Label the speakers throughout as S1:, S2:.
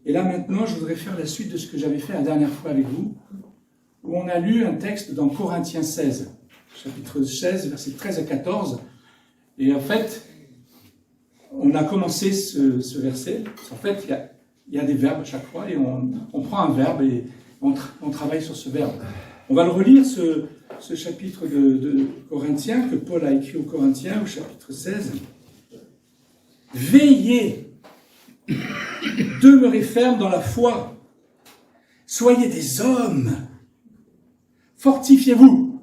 S1: Et là maintenant, je voudrais faire la suite de ce que j'avais fait la dernière fois avec vous, où on a lu un texte dans Corinthiens 16, chapitre 16, versets 13 à 14. Et en fait, on a commencé ce verset. En fait, il y a des verbes à chaque fois, et on prend un verbe et on travaille sur ce verbe. On va le relire, ce chapitre de Corinthiens, que Paul a écrit aux Corinthiens, au chapitre 16. Veillez, demeurez fermes dans la foi, soyez des hommes, fortifiez-vous,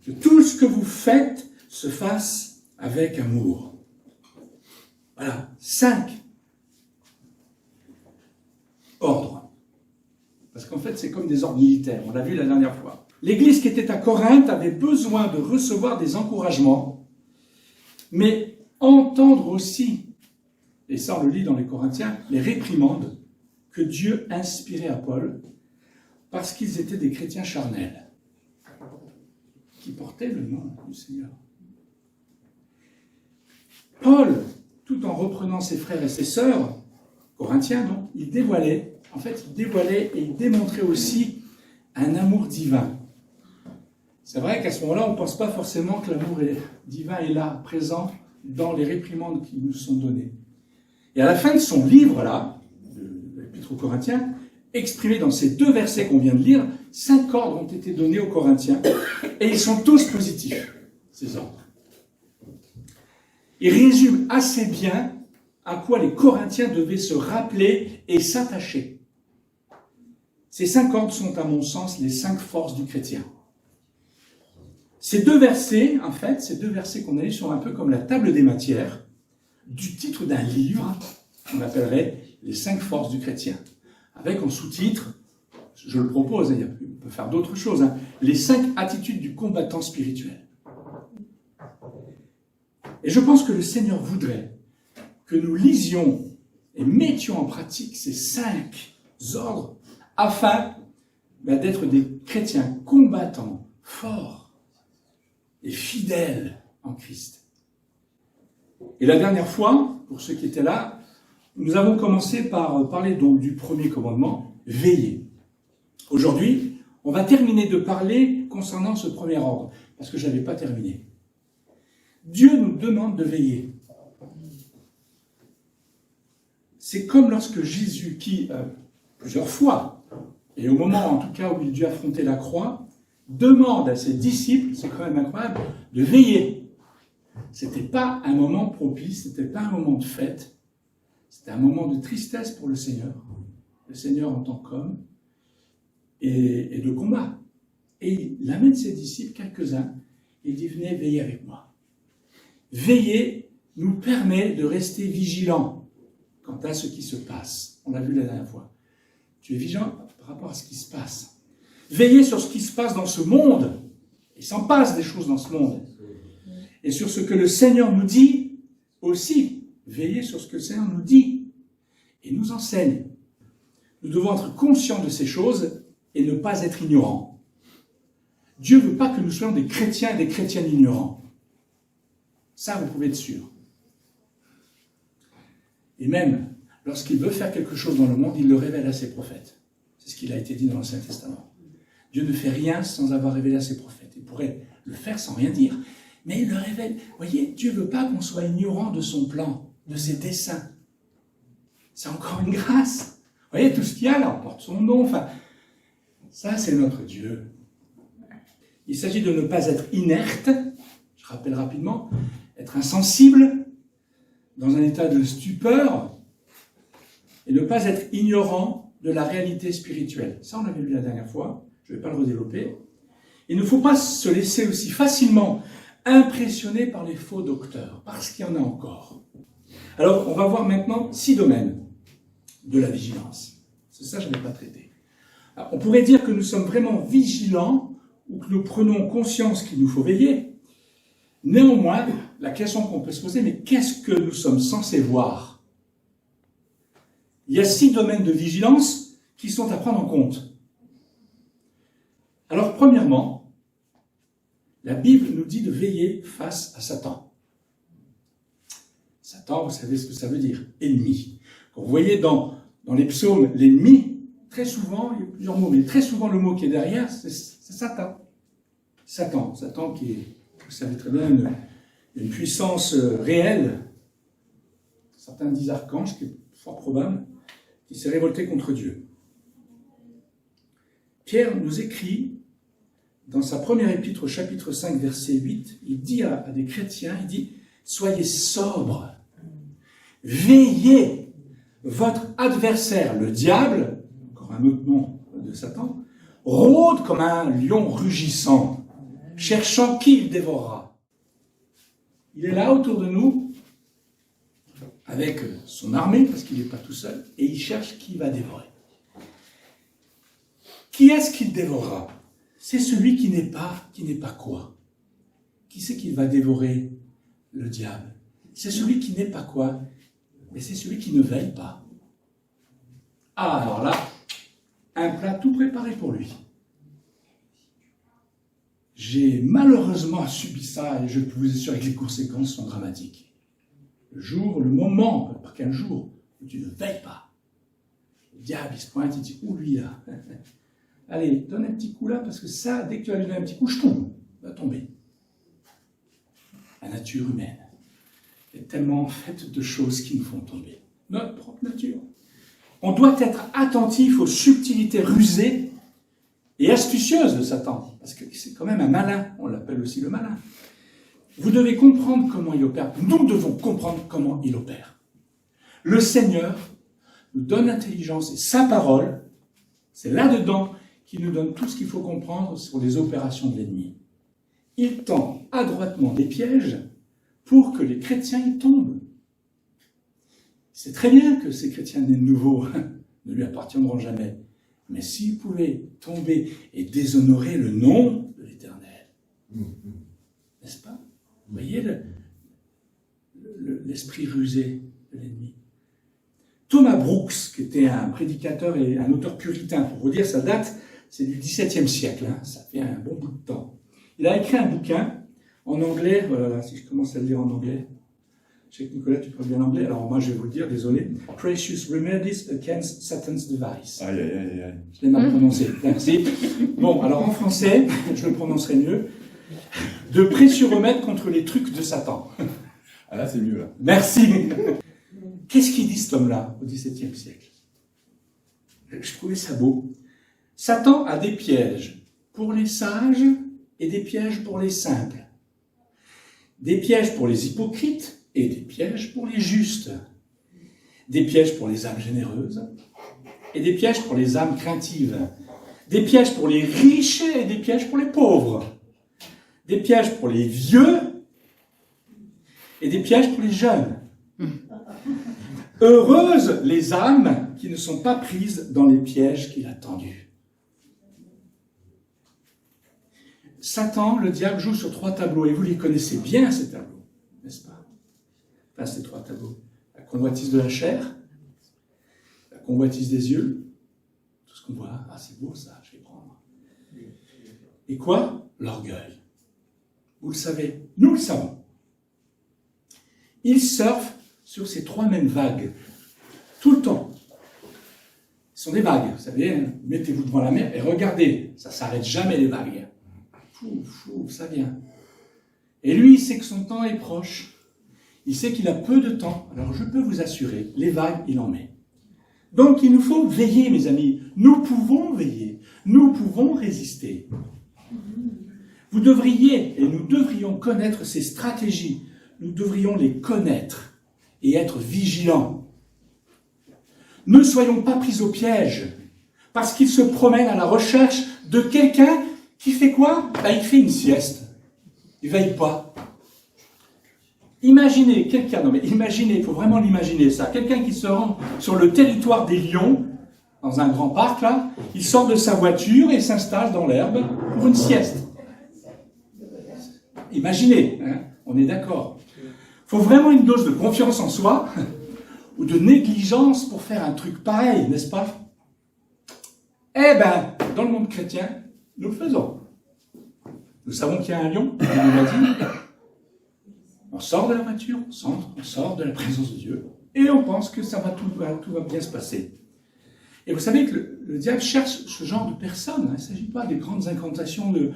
S1: que tout ce que vous faites se fasse avec amour. Voilà, 5 ordres. Parce qu'en fait, c'est comme des ordres militaires, on l'a vu la dernière fois. L'église qui était à Corinthe avait besoin de recevoir des encouragements, mais entendre aussi, et ça on le lit dans les Corinthiens, les réprimandes que Dieu inspirait à Paul, parce qu'ils étaient des chrétiens charnels, qui portaient le nom du Seigneur. Paul, tout en reprenant ses frères et ses sœurs, Corinthiens donc, il dévoilait et il démontrait aussi un amour divin. C'est vrai qu'à ce moment-là, on ne pense pas forcément que l'amour divin est là, présent, dans les réprimandes qui nous sont données. Et à la fin de son livre-là, de l'Épître aux Corinthiens, exprimé dans ces 2 versets qu'on vient de lire, 5 ordres ont été donnés aux Corinthiens, et ils sont tous positifs, ces ordres. Ils résument assez bien à quoi les Corinthiens devaient se rappeler et s'attacher. Ces 5 ordres sont, à mon sens, les 5 forces du chrétien. Ces 2 versets, en fait, ces 2 versets qu'on a lus sont un peu comme la table des matières du titre d'un livre qu'on appellerait les 5 forces du chrétien. Avec en sous-titre, je le propose, on peut faire d'autres choses, les 5 attitudes du combattant spirituel. Et je pense que le Seigneur voudrait que nous lisions et mettions en pratique ces 5 ordres afin d'être des chrétiens combattants, forts et fidèles en Christ. Et la dernière fois, pour ceux qui étaient là, nous avons commencé par parler donc du premier commandement, veiller. Aujourd'hui, on va terminer de parler concernant ce premier ordre, parce que je n'avais pas terminé. Dieu nous demande de veiller. C'est comme lorsque Jésus, qui plusieurs fois, et au moment en tout cas où il dut affronter la croix, demande à ses disciples, c'est quand même incroyable, de veiller. Ce n'était pas un moment propice, ce n'était pas un moment de fête, c'était un moment de tristesse pour le Seigneur en tant qu'homme, et de combat. Et il amène ses disciples, quelques-uns, et il dit, venez veiller avec moi. Veiller nous permet de rester vigilants quant à ce qui se passe. On l'a vu la dernière fois. Tu es vigilant par rapport à ce qui se passe. Veiller sur ce qui se passe dans ce monde. Il s'en passe des choses dans ce monde. Et sur ce que le Seigneur nous dit aussi. Veiller sur ce que le Seigneur nous dit et nous enseigne. Nous devons être conscients de ces choses et ne pas être ignorants. Dieu ne veut pas que nous soyons des chrétiens et des chrétiennes ignorants. Ça, vous pouvez être sûr. Et même, lorsqu'il veut faire quelque chose dans le monde, il le révèle à ses prophètes. C'est ce qu'il a été dit dans l'Ancien Testament. Dieu ne fait rien sans avoir révélé à ses prophètes. Il pourrait le faire sans rien dire. Mais il le révèle. Vous voyez, Dieu ne veut pas qu'on soit ignorant de son plan, de ses desseins. C'est encore une grâce. Vous voyez, tout ce qu'il y a là, on porte son nom. Enfin, ça, c'est notre Dieu. Il s'agit de ne pas être inerte, je rappelle rapidement, être insensible, dans un état de stupeur, et ne pas être ignorant de la réalité spirituelle. Ça, on l'avait vu la dernière fois, je ne vais pas le redévelopper. Il ne faut pas se laisser aussi facilement impressionner par les faux docteurs, parce qu'il y en a encore. Alors, on va voir maintenant 6 domaines de la vigilance. C'est ça que je n'ai pas traité. Alors, on pourrait dire que nous sommes vraiment vigilants, ou que nous prenons conscience qu'il nous faut veiller. Néanmoins, la question qu'on peut se poser, mais qu'est-ce que nous sommes censés voir? Il y a 6 domaines de vigilance qui sont à prendre en compte. Alors, premièrement, la Bible nous dit de veiller face à Satan. Satan, vous savez ce que ça veut dire, ennemi. Quand vous voyez dans les psaumes l'ennemi, très souvent, il y a plusieurs mots, mais très souvent le mot qui est derrière, c'est Satan. Satan qui est, vous savez très bien, une puissance réelle. Certains disent archange, qui est fort probable, qui s'est révolté contre Dieu. Pierre nous écrit, dans sa première épître au chapitre 5, verset 8, il dit à des chrétiens, il dit « Soyez sobres, veillez, votre adversaire, le diable, encore un autre nom de Satan, rôde comme un lion rugissant, cherchant qui il dévorera. » Il est là autour de nous, avec son armée, parce qu'il n'est pas tout seul, et il cherche qui va dévorer. Qui est-ce qu'il dévorera? C'est celui qui n'est pas quoi? Qui c'est qui va dévorer le diable? C'est celui qui n'est pas quoi? Mais c'est celui qui ne veille pas. Ah, alors là, un plat tout préparé pour lui. J'ai malheureusement subi ça, et je peux vous assurer que les conséquences sont dramatiques. Le moment, pas qu'un jour, où tu ne veilles pas, le diable, il se pointe, il dit, où lui là? Allez, donne un petit coup là, parce que ça, dès que tu vas lui donner un petit coup, je tombe, va tomber. La nature humaine est tellement faite de choses qui nous font tomber. Notre propre nature. On doit être attentif aux subtilités rusées et astucieuses de Satan, parce que c'est quand même un malin, on l'appelle aussi le malin. Vous devez comprendre comment il opère. Nous devons comprendre comment il opère. Le Seigneur nous donne l'intelligence et sa parole, c'est là-dedans qu'il nous donne tout ce qu'il faut comprendre sur les opérations de l'ennemi. Il tend adroitement des pièges pour que les chrétiens y tombent. C'est très bien que ces chrétiens nés de nouveau ne lui appartiendront jamais. Mais s'ils pouvaient tomber et déshonorer le nom de l'Éternel, n'est-ce pas? Vous voyez l'esprit rusé de l'ennemi. Thomas Brooks, qui était un prédicateur et un auteur puritain, pour vous dire, sa date, c'est du XVIIe siècle, hein, ça fait un bon bout de temps. Il a écrit un bouquin en anglais, voilà, si je commence à le lire en anglais, je sais que Nicolas, tu parles bien anglais, alors moi je vais vous le dire, désolé. Precious Remedies Against Satan's Device.
S2: Aïe, aïe, aïe, aïe.
S1: Je l'ai mal prononcé, merci. Bon, alors en français, je le prononcerai mieux. De précieux remèdes contre les trucs de Satan.
S2: Ah là, c'est mieux, là.
S1: Merci. Qu'est-ce qu'il dit, cet homme-là, au XVIIe siècle? Je trouvais ça beau. Satan a des pièges pour les sages et des pièges pour les simples. Des pièges pour les hypocrites et des pièges pour les justes. Des pièges pour les âmes généreuses et des pièges pour les âmes craintives. Des pièges pour les riches et des pièges pour les pauvres. Des pièges pour les vieux et des pièges pour les jeunes. Heureuses les âmes qui ne sont pas prises dans les pièges qu'il a tendus. Satan, le diable, joue sur 3 tableaux, et vous les connaissez bien, ces tableaux, n'est-ce pas? Enfin, ces 3 tableaux. La convoitise de la chair, la convoitise des yeux, tout ce qu'on voit, ah c'est beau ça, je vais prendre. Et quoi? L'orgueil. Vous le savez, nous le savons. Il surfe sur ces 3 mêmes vagues, tout le temps. Ce sont des vagues, vous savez, hein, mettez-vous devant la mer et regardez, ça ne s'arrête jamais les vagues. Fou, ça vient. Et lui, il sait que son temps est proche. Il sait qu'il a peu de temps. Alors je peux vous assurer, les vagues, il en met. Donc il nous faut veiller, mes amis. Nous pouvons veiller. Nous pouvons résister. Vous devriez, et nous devrions connaître ces stratégies. Nous devrions les connaître et être vigilants. Ne soyons pas pris au piège, parce qu'il se promène à la recherche de quelqu'un qui fait quoi? Il fait une sieste. Il ne veille pas. Imaginez quelqu'un, non mais imaginez, il faut vraiment l'imaginer ça, quelqu'un qui se rend sur le territoire des lions, dans un grand parc là, il sort de sa voiture et s'installe dans l'herbe pour une sieste. Imaginez, hein, on est d'accord. Il faut vraiment une dose de confiance en soi, ou de négligence pour faire un truc pareil, n'est-ce pas? Eh ben, dans le monde chrétien, nous le faisons. Nous savons qu'il y a un lion, on l'a dit. On sort de la voiture, on sort de la présence de Dieu, Et on pense que tout va bien se passer. Et vous savez que le diable cherche ce genre de personnes. Il ne s'agit pas des grandes incantations de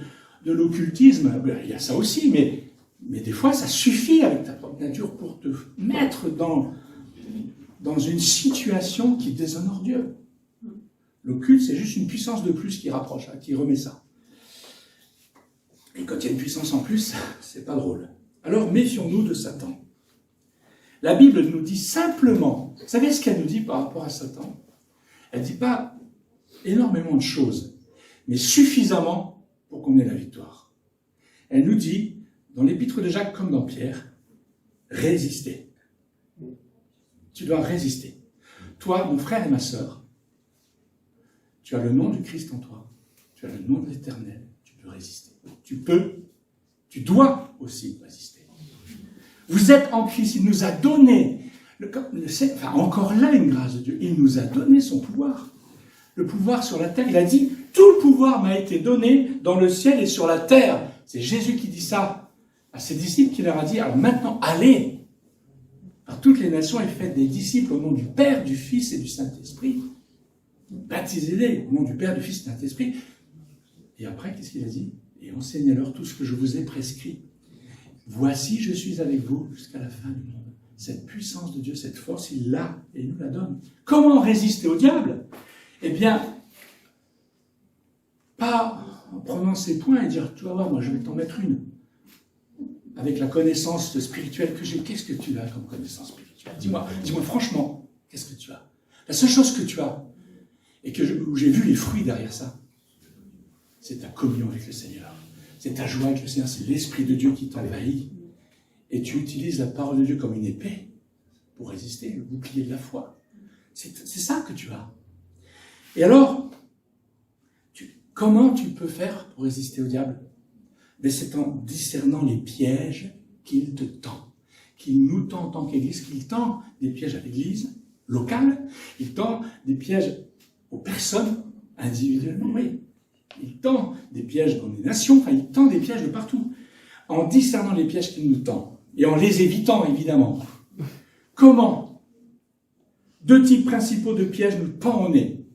S1: l'occultisme. Il y a ça aussi, mais des fois, ça suffit avec ta propre nature pour te mettre dans une situation qui déshonore Dieu. L'occulte, c'est juste une puissance de plus qui rapproche, qui remet ça. Et quand il y a une puissance en plus, c'est pas drôle. Alors, méfions-nous de Satan. La Bible nous dit simplement, vous savez ce qu'elle nous dit par rapport à Satan? Elle ne dit pas énormément de choses, mais suffisamment pour qu'on ait la victoire. Elle nous dit, dans l'épître de Jacques comme dans Pierre, résistez. Tu dois résister. Toi, mon frère et ma sœur, tu as le nom du Christ en toi, tu as le nom de l'Éternel, tu peux résister. Tu dois aussi résister. Vous êtes en Christ, il nous a donné, encore là une grâce de Dieu, il nous a donné son pouvoir. Le pouvoir sur la terre, il a dit, tout le pouvoir m'a été donné dans le ciel et sur la terre. C'est Jésus qui dit ça à ses disciples, qui leur a dit, alors maintenant, allez par toutes les nations et faites des disciples au nom du Père, du Fils et du Saint-Esprit. Baptisez-les au nom du Père, du Fils et du Saint-Esprit. Et après, qu'est-ce qu'il a dit? Et enseignez-leur tout ce que je vous ai prescrit. Voici, je suis avec vous jusqu'à la fin du monde. Cette puissance de Dieu, cette force, il l'a et il nous la donne. Comment résister au diable? Eh bien, pas en prenant ses poings et dire, tu vas voir, moi je vais t'en mettre une. Avec la connaissance spirituelle que j'ai, qu'est-ce que tu as comme connaissance spirituelle? Dis-moi franchement, qu'est-ce que tu as? La seule chose que tu as, et où j'ai vu les fruits derrière ça, c'est ta communion avec le Seigneur. C'est ta joie avec le Seigneur, c'est l'Esprit de Dieu qui t'envahit. Et tu utilises la parole de Dieu comme une épée pour résister, le bouclier de la foi. C'est ça que tu as. Et alors, comment tu peux faire pour résister au diable? Mais c'est en discernant les pièges qu'il te tend, qu'il nous tend en tant qu'Église, qu'il tend des pièges à l'Église locale, il tend des pièges aux personnes individuellement, oui. Il tend des pièges dans les nations, il tend des pièges de partout. En discernant les pièges qu'il nous tend, et en les évitant, évidemment. Comment? 2 types principaux de pièges nous tend au nez.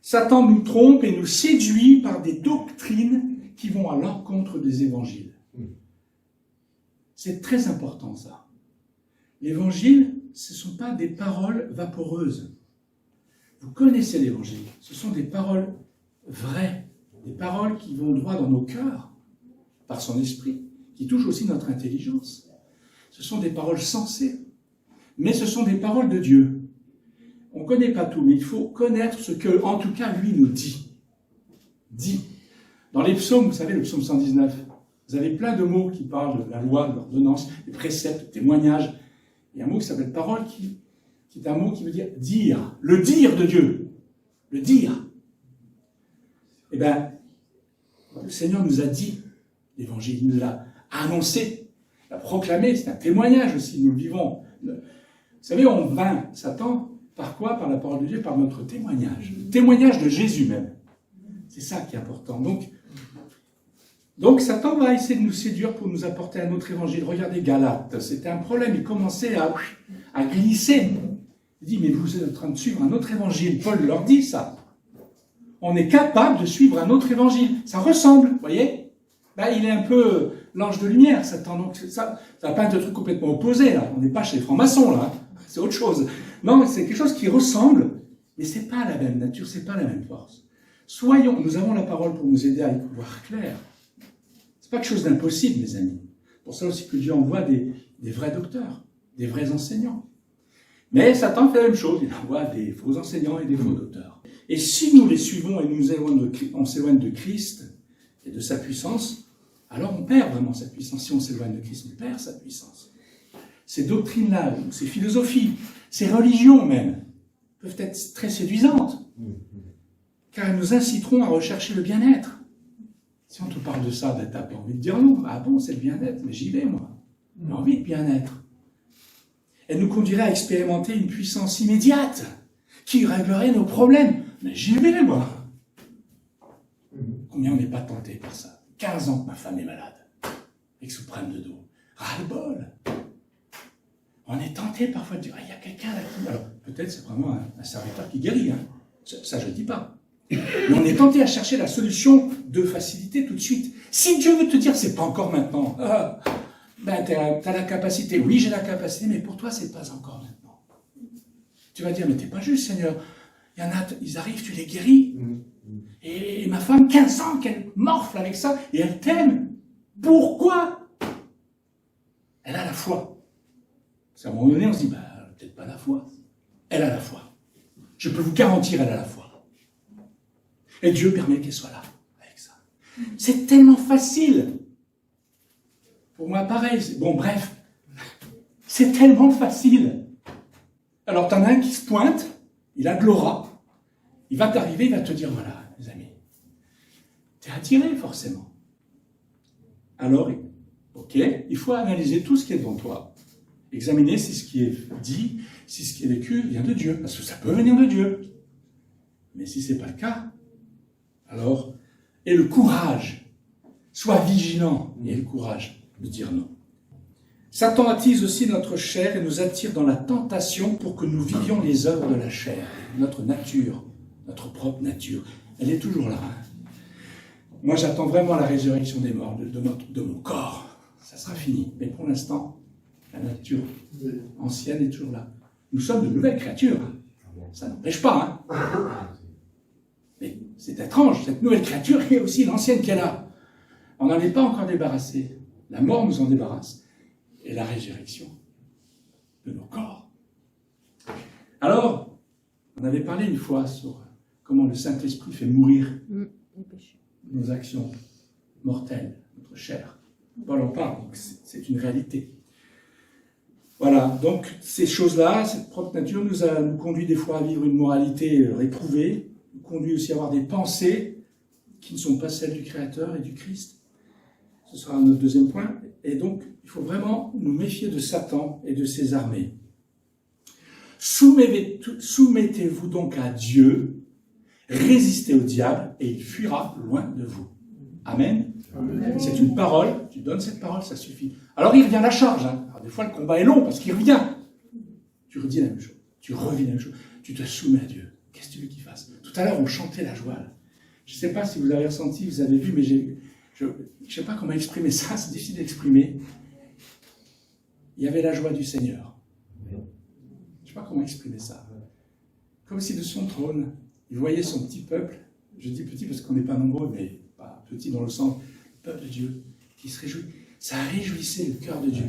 S1: Satan nous trompe et nous séduit par des doctrines qui vont à l'encontre des évangiles. C'est très important, ça. L'évangile, ce ne sont pas des paroles vaporeuses. Vous connaissez l'évangile. Ce sont des paroles vraies, des paroles qui vont droit dans nos cœurs, par son esprit, qui touchent aussi notre intelligence. Ce sont des paroles sensées, mais ce sont des paroles de Dieu. On ne connaît pas tout, mais il faut connaître ce que, en tout cas, lui nous dit. Dit. Dans les psaumes, vous savez, le psaume 119, vous avez plein de mots qui parlent de la loi, de l'ordonnance, des préceptes, des témoignages. Il y a un mot qui s'appelle parole, qui est un mot qui veut dire dire, le dire de Dieu. Le dire. Eh bien, le Seigneur nous a dit l'évangile, il nous l'a annoncé, l'a proclamé, c'est un témoignage aussi, nous le vivons. Vous savez, on vainc Satan par quoi? Par la parole de Dieu, par notre témoignage. Le témoignage de Jésus même. C'est ça qui est important. Donc Satan va essayer de nous séduire pour nous apporter un autre évangile. Regardez Galates, c'était un problème, il commençait à glisser. Il dit, mais vous êtes en train de suivre un autre évangile. Paul leur dit ça. On est capable de suivre un autre évangile. Ça ressemble, vous voyez? Il est un peu l'ange de lumière, Satan. Donc ça va pas être un truc complètement opposé, là. On n'est pas chez les francs-maçons, là. C'est autre chose. Non, c'est quelque chose qui ressemble, mais c'est pas la même nature, c'est pas la même force. Nous avons la parole pour nous aider à y voir clair. C'est pas quelque chose d'impossible, mes amis. Pour ça aussi que Dieu envoie des vrais docteurs, des vrais enseignants. Mais Satan fait la même chose, il envoie des faux enseignants et des faux docteurs. Et si nous les suivons et on s'éloigne de Christ et de sa puissance, alors on perd vraiment sa puissance. Si on s'éloigne de Christ, on perd sa puissance. Ces doctrines-là, ces philosophies, ces religions même, peuvent être très séduisantes, car elles nous inciteront à rechercher le bien-être. Si on te parle de ça, t'as pas envie de dire non. Ah bon, c'est le bien-être, mais j'y vais, moi. J'ai envie de bien-être. Elle nous conduirait à expérimenter une puissance immédiate qui réglerait nos problèmes. Mais j'y vais, moi. Combien on n'est pas tenté par ça? 15 ans que ma femme est malade, et que sous problème de dos. Ras-le-bol. On est tenté parfois de dire, il y a quelqu'un là qui... Alors, peut-être c'est vraiment un serviteur qui guérit, hein. Ça je ne dis pas. Mais on est tenté à chercher la solution de facilité tout de suite. Si Dieu veut te dire, c'est pas encore maintenant, ben t'as la capacité. Oui, j'ai la capacité, mais pour toi, c'est pas encore maintenant. Tu vas dire, mais t'es pas juste, Seigneur. Il y en a, ils arrivent, tu les guéris. Et ma femme, 15 ans, qu'elle morfle avec ça, et elle t'aime. Pourquoi? Elle a la foi. Parce qu'à un moment donné, on se dit, peut-être pas la foi. Elle a la foi. Je peux vous garantir, elle a la foi. Et Dieu permet qu'elle soit là, avec ça. C'est tellement facile. Pour moi, pareil. Bon, bref. C'est tellement facile. Alors, t'en as un qui se pointe, il a de l'aura. Il va t'arriver, il va te dire, voilà, mes amis, t'es attiré, forcément. Alors, ok, il faut analyser tout ce qui est devant toi. Examiner si ce qui est dit, si ce qui est vécu vient de Dieu. Parce que ça peut venir de Dieu. Mais si ce n'est pas le cas, alors, aie le courage. Sois vigilant et aie le courage de dire non. Satan attise aussi notre chair et nous attire dans la tentation pour que nous vivions les œuvres de la chair. Notre nature, notre propre nature, elle est toujours là. Moi, j'attends vraiment la résurrection des morts, de mon corps. Ça sera fini. Mais pour l'instant, la nature ancienne est toujours là. Nous sommes de nouvelles créatures. Ça n'empêche pas. Mais c'est étrange. Cette nouvelle créature est aussi l'ancienne qui est là. On n'en est pas encore débarrassé. La mort nous en débarrasse. Et la résurrection de nos corps. Alors, on avait parlé une fois sur comment le Saint-Esprit fait mourir nos actions mortelles, notre chair. Paul en parle, donc c'est une réalité. Voilà, donc ces choses-là, cette propre nature nous conduit des fois à vivre une moralité réprouvée, nous conduit aussi à avoir des pensées qui ne sont pas celles du Créateur et du Christ. Ce sera notre deuxième point. Et donc, il faut vraiment nous méfier de Satan et de ses armées. Soumettez-vous donc à Dieu, résistez au diable et il fuira loin de vous. Amen. Amen. C'est une parole, tu donnes cette parole, ça suffit. Alors il revient à la charge. Alors, des fois le combat est long parce qu'il revient. Tu redis la même chose, tu revis la même chose, tu te soumets à Dieu. Qu'est-ce que tu veux qu'il fasse? Tout à l'heure on chantait la joie. Je ne sais pas si vous avez ressenti, vous avez vu, mais je ne sais pas comment exprimer ça, c'est difficile d'exprimer. Il y avait la joie du Seigneur. Je ne sais pas comment exprimer ça. Comme si de son trône, il voyait son petit peuple, je dis petit parce qu'on n'est pas nombreux, mais pas petit dans le sens, le peuple de Dieu, qui se réjouit. Ça réjouissait le cœur de Dieu.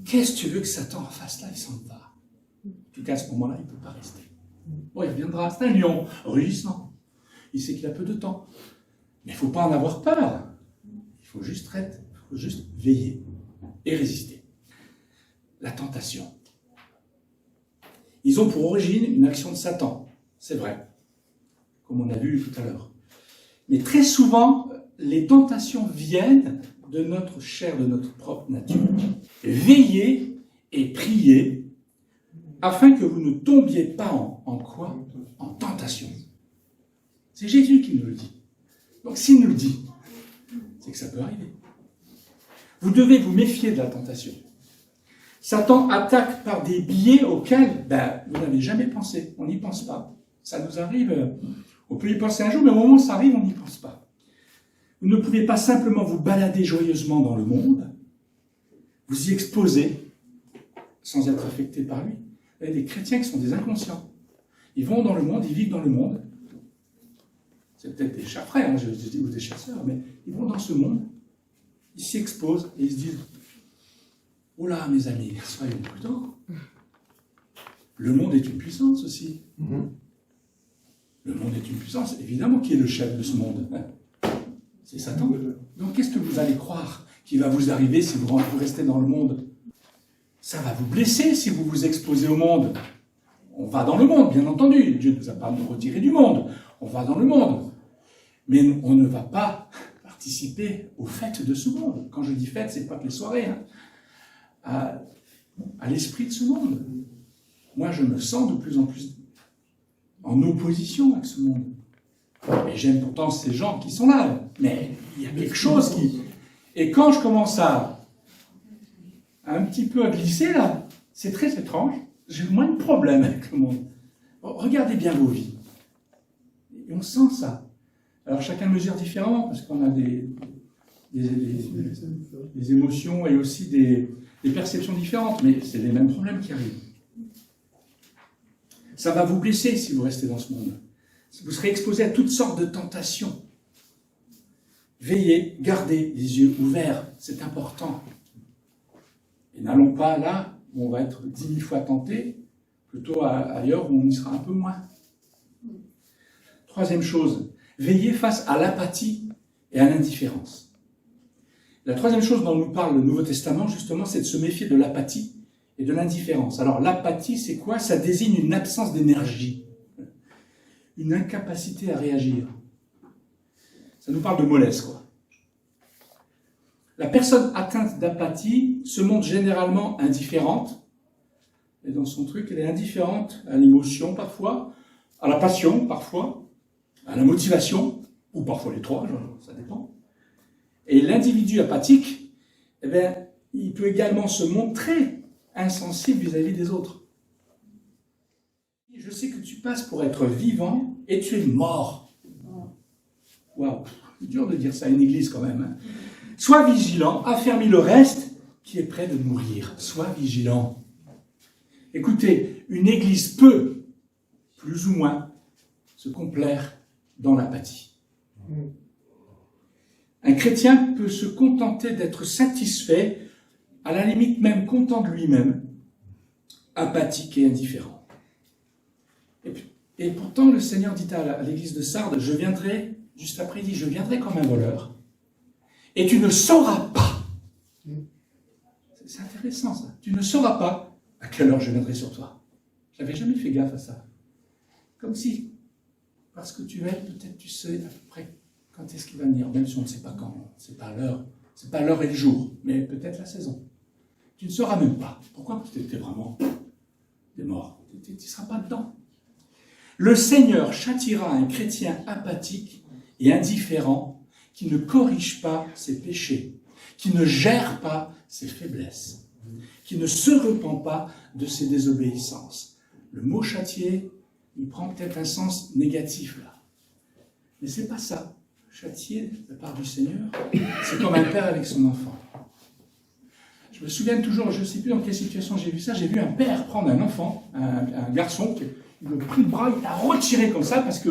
S1: Qu'est-ce que tu veux que Satan fasse là? Il s'en va. En tout cas, à ce moment-là, il ne peut pas rester. Bon, il reviendra, c'est un lion, rugissant. Il sait qu'il a peu de temps. Mais il ne faut pas en avoir peur. Il faut juste veiller et résister. La tentation. Ils ont pour origine une action de Satan. C'est vrai. Comme on a vu tout à l'heure. Mais très souvent, les tentations viennent de notre chair, de notre propre nature. Veillez et priez afin que vous ne tombiez pas en quoi? En tentation. C'est Jésus qui nous le dit. Donc s'il nous le dit, c'est que ça peut arriver. Vous devez vous méfier de la tentation. Satan attaque par des biais auxquels vous n'avez jamais pensé. On n'y pense pas. Ça nous arrive, on peut y penser un jour, mais au moment où ça arrive, on n'y pense pas. Vous ne pouvez pas simplement vous balader joyeusement dans le monde, vous y exposer sans être affecté par lui. Il y a des chrétiens qui sont des inconscients. Ils vont dans le monde, ils vivent dans le monde. C'est peut-être des chats-frères, ou des chasseurs, mais ils vont dans ce monde, ils s'y exposent et ils se disent « Oh là, mes amis, soyons prudents. Le monde est une puissance aussi. Le monde est une puissance, évidemment, qui est le chef de ce monde. C'est Satan. Donc qu'est-ce que vous allez croire qui va vous arriver si vous restez dans le monde? Ça va vous blesser si vous vous exposez au monde. On va dans le monde, bien entendu. Dieu ne nous a pas retiré du monde. On va dans le monde. Mais on ne va pas participer aux fêtes de ce monde. Quand je dis fêtes, ce n'est pas que les soirées. À l'esprit de ce monde. Moi, je me sens de plus en plus en opposition avec ce monde. Et j'aime pourtant ces gens qui sont là. Mais il y a quelque chose qui... Et quand je commence à un petit peu à glisser là, C'est très étrange. J'ai moins de problèmes avec le monde. Regardez bien vos vies. Et on sent ça. Alors chacun mesure différemment, parce qu'on a des émotions et aussi des perceptions différentes, mais c'est les mêmes problèmes qui arrivent. Ça va vous blesser si vous restez dans ce monde. Vous serez exposé à toutes sortes de tentations. Veillez, gardez les yeux ouverts, c'est important. Et n'allons pas là où on va être 10 000 fois tenté, plutôt ailleurs où on y sera un peu moins. Troisième chose, veillez face à l'apathie et à l'indifférence. La troisième chose dont nous parle le Nouveau Testament, justement, c'est de se méfier de l'apathie et de l'indifférence. Alors l'apathie, c'est quoi? Ça désigne une absence d'énergie, une incapacité à réagir. Ça nous parle de mollesse, quoi. La personne atteinte d'apathie se montre généralement indifférente. Et dans son truc, elle est indifférente à l'émotion parfois, à la passion parfois, à la motivation, ou parfois les trois, ça dépend. Et l'individu apathique, eh bien, il peut également se montrer insensible vis-à-vis des autres. Je sais que tu passes pour être vivant et tu es mort. Waouh, c'est dur de dire ça à une église quand même. Hein. Sois vigilant, affermis le reste qui est prêt de mourir. Sois vigilant. Écoutez, une église peut, plus ou moins, se complaire dans l'apathie. Un chrétien peut se contenter d'être satisfait, à la limite même content de lui-même, apathique et indifférent. Et pourtant, le Seigneur dit à l'église de Sardes, je viendrai, juste après il dit, je viendrai comme un voleur, et tu ne sauras pas. C'est intéressant ça. Tu ne sauras pas à quelle heure je viendrai sur toi. Je n'avais jamais fait gaffe à ça. Comme si, parce que tu veilles, peut-être tu sais à peu près quand est-ce qu'il va venir, même si on ne sait pas quand, c'est pas l'heure et le jour, mais peut-être la saison. Tu ne sauras même pas. Pourquoi? Parce que tu es vraiment mort. Tu ne seras pas dedans. Le Seigneur châtiera un chrétien apathique et indifférent qui ne corrige pas ses péchés, qui ne gère pas ses faiblesses, qui ne se repent pas de ses désobéissances. Le mot châtier, il prend peut-être un sens négatif là. Mais ce n'est pas ça. Châtier, de la part du Seigneur, c'est comme un père avec son enfant. Je me souviens toujours, je ne sais plus dans quelle situation j'ai vu ça, j'ai vu un père prendre un enfant, un garçon, il le prit le bras, il l'a retiré comme ça, parce que,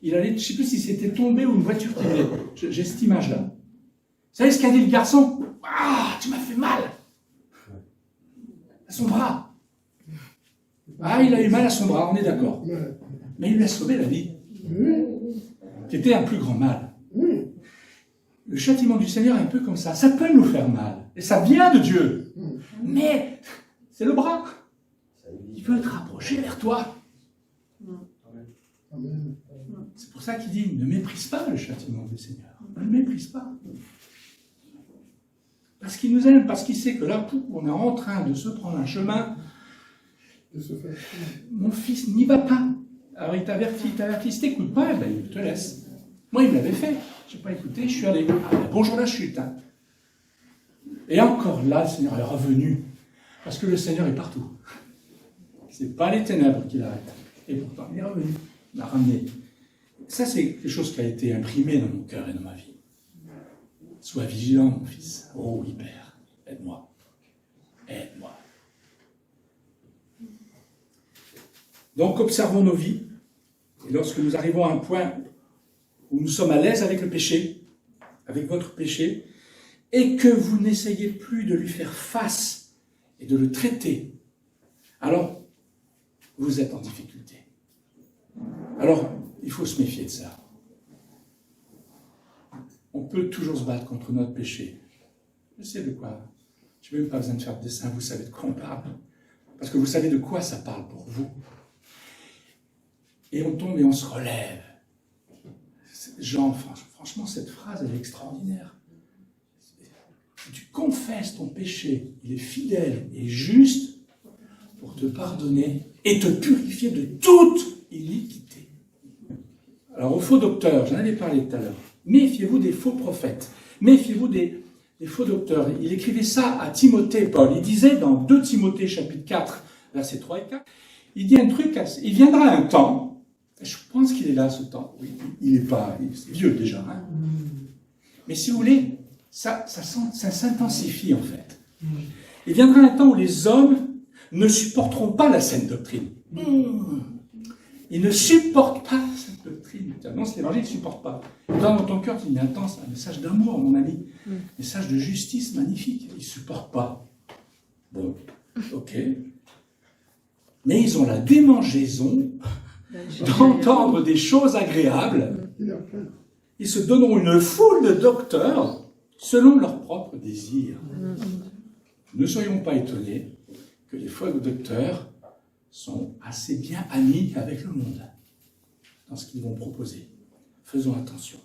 S1: il allait, je ne sais plus si c'était tombé ou une voiture qui venait. J'ai cette image-là. Vous savez ce qu'a dit le garçon? Ah, tu m'as fait mal! À son bras. Ah, il a eu mal à son bras, on est d'accord. Mais il lui a sauvé la vie. Qui était un plus grand mal. Le châtiment du Seigneur est un peu comme ça. Ça peut nous faire mal. Et ça vient de Dieu. Mais c'est le bras. Il veut te rapprocher vers toi. C'est pour ça qu'il dit, ne méprise pas le châtiment du Seigneur. Ne le méprise pas. Parce qu'il nous aime, parce qu'il sait que là, on est en train de se prendre un chemin. Mon fils n'y va pas. Alors il t'avertit, si t'écoutes pas, ben, il te laisse. Moi, il me l'avait fait. Je n'ai pas écouté, je suis allé. Bonjour la chute. Hein. Et encore là, le Seigneur est revenu. Parce que le Seigneur est partout. Ce n'est pas les ténèbres qui l'arrêtent. Et pourtant, il est revenu. Il m'a ramené. Ça, c'est quelque chose qui a été imprimé dans mon cœur et dans ma vie. Sois vigilant, mon fils. Oh oui, Père, aide-moi. Aide-moi. Donc, observons nos vies. Et lorsque nous arrivons à un point où nous sommes à l'aise avec le péché, avec votre péché, et que vous n'essayez plus de lui faire face et de le traiter, alors vous êtes en difficulté. Alors, il faut se méfier de ça. On peut toujours se battre contre notre péché. Je sais de quoi. Je n'ai même pas besoin de faire de dessin, vous savez de quoi on parle. Parce que vous savez de quoi ça parle pour vous. Et on tombe et on se relève. Jean, franchement, cette phrase, elle est extraordinaire. Si tu confesses ton péché, il est fidèle et juste pour te pardonner et te purifier de toute iniquité. Alors, aux faux docteurs, j'en avais parlé tout à l'heure, méfiez-vous des faux prophètes, méfiez-vous des les faux docteurs. Il écrivait ça à Timothée, Paul. Il disait dans 2 Timothée chapitre 4, versets 3 et 4, il dit un truc, il viendra un temps, je pense qu'il est là ce temps, oui, il est vieux déjà, hein. Mais si vous voulez, ça s'intensifie en fait. Il viendra un temps où les hommes ne supporteront pas la saine doctrine. Ils ne supportent pas cette doctrine. Tu annonces l'évangile, ils ne supportent pas. Et toi, dans ton cœur, tu dis, mais attends, c'est un message d'amour, mon ami. Un message de justice magnifique. Ils ne supportent pas. Bon, ok. Mais ils ont la démangeaison d'entendre des choses agréables. Ils se donneront une foule de docteurs selon leurs propres désirs. Ne soyons pas étonnés que les faux docteurs sont assez bien amis avec le monde dans ce qu'ils vont proposer. Faisons attention.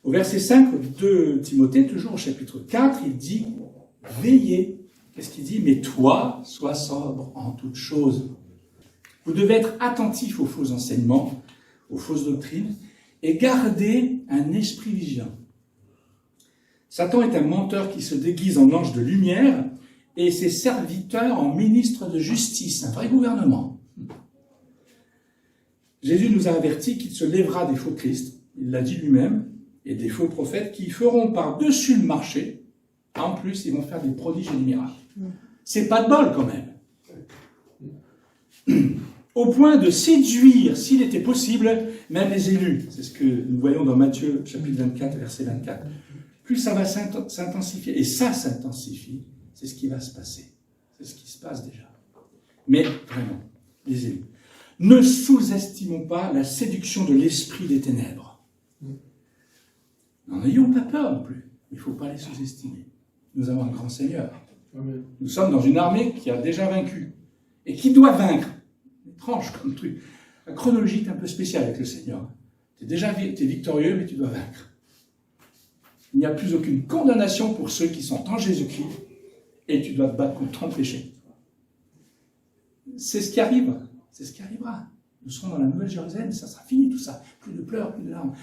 S1: Au verset 5 de Timothée, toujours au chapitre 4, il dit « Veillez ». Qu'est-ce qu'il dit ? « Mais toi, sois sobre en toutes choses. » Vous devez être attentifs aux faux enseignements, aux fausses doctrines, et garder un esprit vigilant. Satan est un menteur qui se déguise en ange de lumière et ses serviteurs en ministres de justice, un vrai gouvernement. Jésus nous a avertis qu'il se lèvera des faux Christ, il l'a dit lui-même, et des faux prophètes qui feront par-dessus le marché. En plus, ils vont faire des prodiges et des miracles. C'est pas de bol quand même. Au point de séduire, s'il était possible, même les élus. C'est ce que nous voyons dans Matthieu, chapitre 24, verset 24. Plus ça va s'intensifier, et ça s'intensifie, c'est ce qui va se passer. C'est ce qui se passe déjà. Mais vraiment, les élus. Ne sous-estimons pas la séduction de l'esprit des ténèbres. N'en ayons pas peur non plus. Il ne faut pas les sous-estimer. Nous avons un grand Seigneur. Nous sommes dans une armée qui a déjà vaincu et qui doit vaincre. Étrange comme truc. La chronologie est un peu spéciale avec le Seigneur. Tu es victorieux, mais tu dois vaincre. Il n'y a plus aucune condamnation pour ceux qui sont en Jésus-Christ et tu dois te battre contre ton péché. C'est ce qui arrive. C'est ce qui arrivera. Nous serons dans la Nouvelle Jérusalem, ça sera fini tout ça. Plus de pleurs, plus de larmes.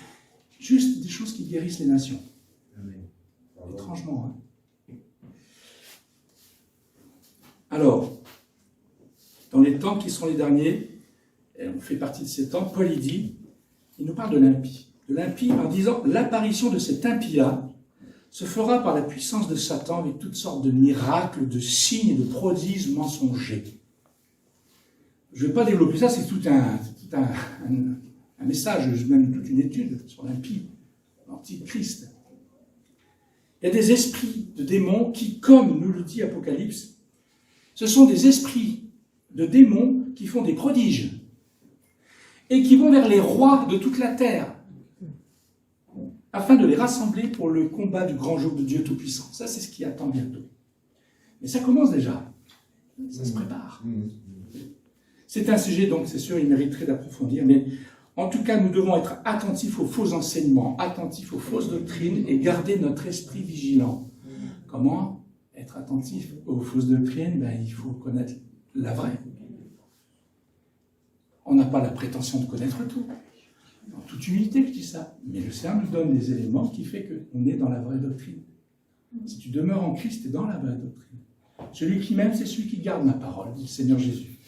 S1: Juste des choses qui guérissent les nations. Étrangement, hein. Alors, dans les temps qui seront les derniers, et on fait partie de ces temps, Paul il nous parle de l'impie. De l'impie en disant, l'apparition de cet impie-là se fera par la puissance de Satan avec toutes sortes de miracles, de signes et de prodiges mensongers. Je ne vais pas développer ça, c'est tout un message, même toute une étude sur l'impie, l'antichrist. Il y a des esprits de démons qui, comme nous le dit Apocalypse, ce sont des esprits de démons qui font des prodiges et qui vont vers les rois de toute la terre afin de les rassembler pour le combat du grand jour de Dieu Tout-Puissant. Ça, c'est ce qui attend bientôt. Mais ça commence déjà. Ça se prépare. C'est un sujet, donc, c'est sûr, il mériterait d'approfondir, mais en tout cas, nous devons être attentifs aux faux enseignements, attentifs aux fausses doctrines et garder notre esprit vigilant. Comment être attentif aux fausses doctrines? Il faut connaître la vraie. On n'a pas la prétention de connaître tout. En toute humilité, je dis ça. Mais le Seigneur nous donne des éléments qui font qu'on est dans la vraie doctrine. Si tu demeures en Christ, tu es dans la vraie doctrine. Celui qui m'aime, c'est celui qui garde ma parole, dit le Seigneur Jésus.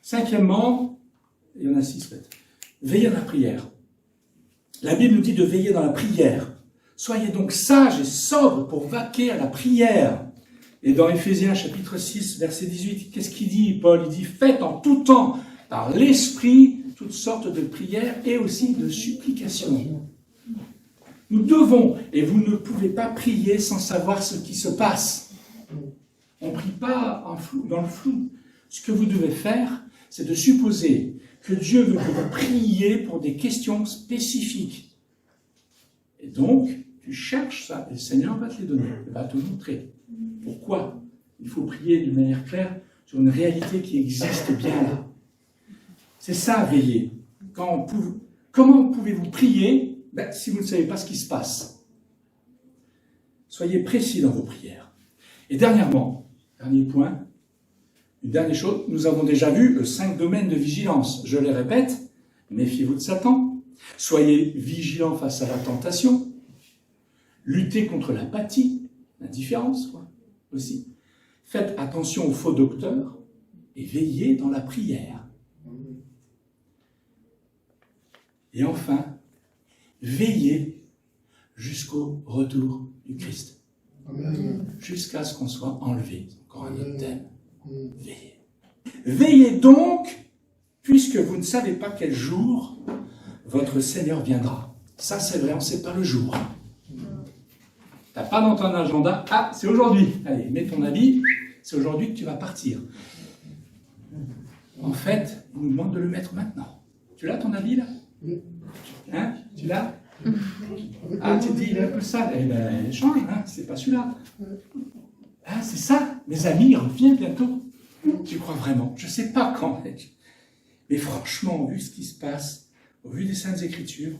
S1: Cinquièmement, il y en a 6 peut-être, veillez dans la prière. La Bible nous dit de veiller dans la prière. Soyez donc sages et sobres pour vaquer à la prière. Et dans Éphésiens chapitre 6, verset 18, qu'est-ce qu'il dit, Paul? Il dit, faites en tout temps, par l'Esprit, toutes sortes de prières et aussi de supplications. Nous devons, et vous ne pouvez pas prier sans savoir ce qui se passe. On ne prie pas dans le flou. Ce que vous devez faire, c'est de supposer que Dieu veut que vous priez pour des questions spécifiques. Et donc, tu cherches ça, et le Seigneur va te les donner, il va te montrer. Pourquoi il faut prier d'une manière claire sur une réalité qui existe bien là. C'est ça, veiller. Comment pouvez-vous prier si vous ne savez pas ce qui se passe? Soyez précis dans vos prières. Et dernièrement, dernier point, une dernière chose, nous avons déjà vu 5 domaines de vigilance. Je les répète, méfiez-vous de Satan, soyez vigilants face à la tentation, Luttez contre l'apathie, l'indifférence, quoi, aussi. Faites attention aux faux docteurs et veillez dans la prière. Et enfin, veillez jusqu'au retour du Christ. Jusqu'à ce qu'on soit enlevé. Encore un autre thème. Veillez. Veillez donc, puisque vous ne savez pas quel jour votre Seigneur viendra. Ça, c'est vrai, on ne sait pas le jour. Tu n'as pas dans ton agenda, ah, c'est aujourd'hui. Allez, mets ton habit, c'est aujourd'hui que tu vas partir. En fait, il nous demande de le mettre maintenant. Tu l'as ton habit, là? Hein? Tu l'as? Ah, tu te dis, il est un peu sale. Eh bien, change, hein? C'est pas celui-là. Ah, c'est ça, mes amis, il revient bientôt. Tu crois vraiment? Je ne sais pas quand. Mais franchement, vu ce qui se passe, au vu des Saintes Écritures,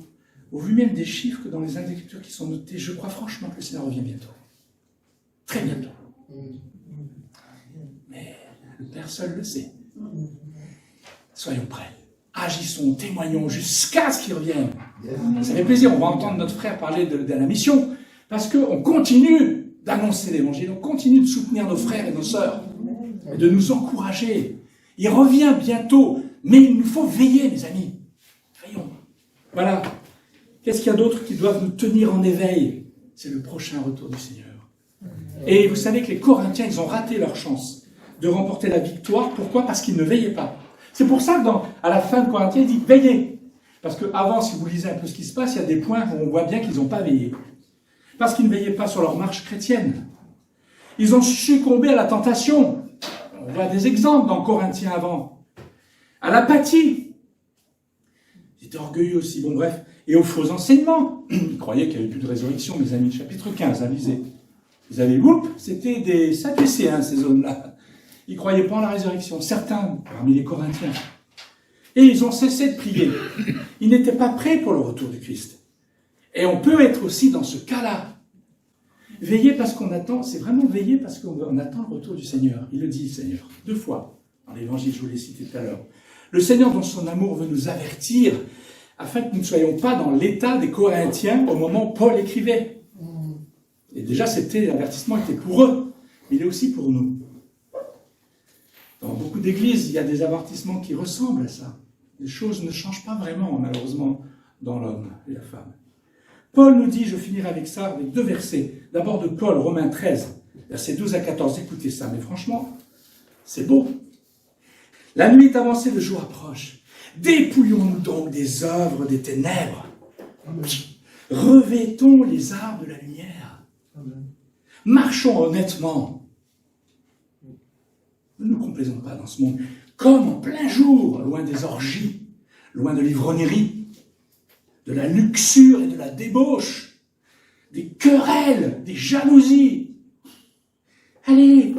S1: au vu même des chiffres que dans les Saintes Écritures qui sont notés, je crois franchement que le Seigneur revient bientôt. Très bientôt. Mais le Père seul le sait. Soyons prêts. Agissons, témoignons jusqu'à ce qu'il revienne. Ça fait plaisir, on va entendre notre frère parler de la mission, parce qu'on continue d'annoncer l'évangile, on continue de soutenir nos frères et nos sœurs, et de nous encourager. Il revient bientôt, mais il nous faut veiller, mes amis. Veillons. Voilà. Qu'est-ce qu'il y a d'autre qui doivent nous tenir en éveil? C'est le prochain retour du Seigneur. Et vous savez que les Corinthiens, ils ont raté leur chance de remporter la victoire. Pourquoi? Parce qu'ils ne veillaient pas. C'est pour ça qu'à la fin de Corinthiens, il dit « veillez ». Parce qu'avant, si vous lisez un peu ce qui se passe, il y a des points où on voit bien qu'ils n'ont pas veillé. Parce qu'ils ne veillaient pas sur leur marche chrétienne. Ils ont succombé à la tentation. On voit des exemples dans Corinthiens avant. À l'apathie. Ils étaient orgueilleux aussi. Bon, bref. Et aux faux enseignements. Ils croyaient qu'il n'y avait plus de résurrection, mes amis. Chapitre 15, lisez. Ils avaient, c'était des Sadducéens, ces hommes-là. Ils ne croyaient pas en la résurrection. Certains, parmi les Corinthiens. Et ils ont cessé de prier. Ils n'étaient pas prêts pour le retour du Christ. Et on peut être aussi dans ce cas-là. Veiller parce qu'on attend, c'est vraiment veiller parce qu'on attend le retour du Seigneur. Il le dit, le Seigneur, 2 fois, dans l'évangile, je vous l'ai cité tout à l'heure. Le Seigneur, dans son amour, veut nous avertir, afin que nous ne soyons pas dans l'état des Corinthiens au moment où Paul écrivait. Et déjà, l'avertissement était pour eux, mais il est aussi pour nous. Dans beaucoup d'églises, il y a des avertissements qui ressemblent à ça. Les choses ne changent pas vraiment, malheureusement, dans l'homme et la femme. Paul nous dit, je finirai avec ça, avec 2 versets. D'abord de Paul, Romains 13, versets 12 à 14. Écoutez ça, mais franchement, c'est beau. La nuit est avancée, le jour approche. Dépouillons-nous donc des œuvres des ténèbres. Revêtons les armes de la lumière. Marchons honnêtement. Ne nous complaisons pas dans ce monde. Comme en plein jour, loin des orgies, loin de l'ivrognerie, de la luxure et de la débauche, des querelles, des jalousies. Allez,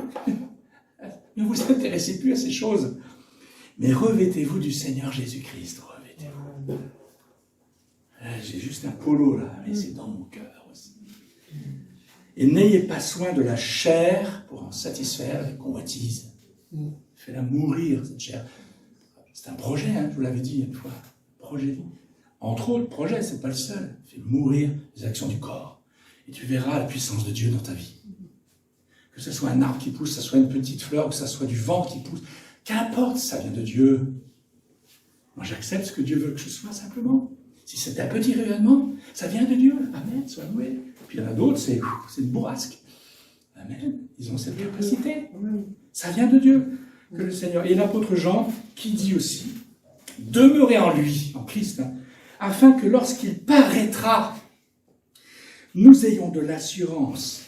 S1: ne vous intéressez plus à ces choses, mais revêtez-vous du Seigneur Jésus-Christ. Revêtez-vous. J'ai juste un polo là, mais c'est dans mon cœur aussi. Et n'ayez pas soin de la chair pour en satisfaire les convoitises. Fais-la mourir, cette chair. C'est un projet, je vous l'avais dit une fois. Projet. Entre autres, projet, c'est pas le seul. Fais mourir les actions du corps. Et tu verras la puissance de Dieu dans ta vie. Que ce soit un arbre qui pousse, que ce soit une petite fleur, que ce soit du vent qui pousse. Qu'importe, ça vient de Dieu. Moi, j'accepte ce que Dieu veut que je sois, simplement. Si c'est un petit rayonnement, ça vient de Dieu. Amen, sois loué. Puis il y en a d'autres, c'est une bourrasque. Amen. Ils ont cette capacité. Ça vient de Dieu. Que le Seigneur. Et l'apôtre Jean, qui dit aussi, demeurez en lui, en Christ, afin que lorsqu'il paraîtra, nous ayons de l'assurance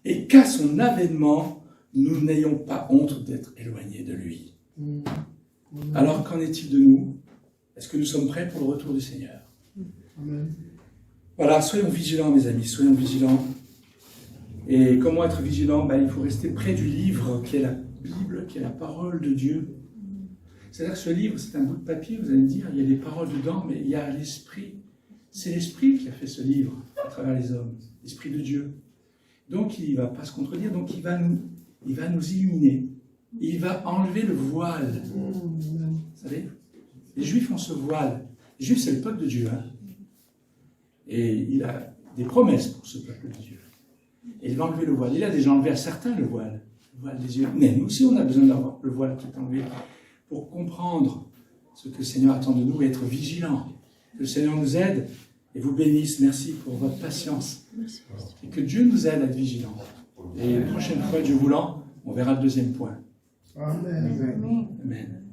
S1: et qu'à son avènement, nous n'ayons pas honte d'être éloignés de lui. Alors, qu'en est-il de nous? Est-ce que nous sommes prêts pour le retour du Seigneur? Amen. Voilà, soyons vigilants, mes amis, soyons vigilants. Et comment être vigilant? Il faut rester près du livre qui est la Bible, qui est la parole de Dieu. C'est-à-dire que ce livre, c'est un bout de papier, vous allez me dire, il y a des paroles dedans, mais il y a l'Esprit. C'est l'Esprit qui a fait ce livre à travers les hommes, l'Esprit de Dieu. Donc il ne va pas se contredire, donc il va nous illuminer. Il va enlever le voile. Vous savez, les Juifs ont ce voile. Les Juifs, c'est le peuple de Dieu. Et il a des promesses pour ce peuple de Dieu. Et il va enlever le voile. Il a déjà enlevé à certains le voile des yeux. Mais nous aussi, on a besoin d'avoir le voile qui est enlevé pour comprendre ce que le Seigneur attend de nous et être vigilant. Que le Seigneur nous aide et vous bénisse. Merci pour votre patience. Et que Dieu nous aide à être vigilants. Et la prochaine fois, Dieu voulant, on verra le deuxième point.
S3: Amen.
S1: Amen.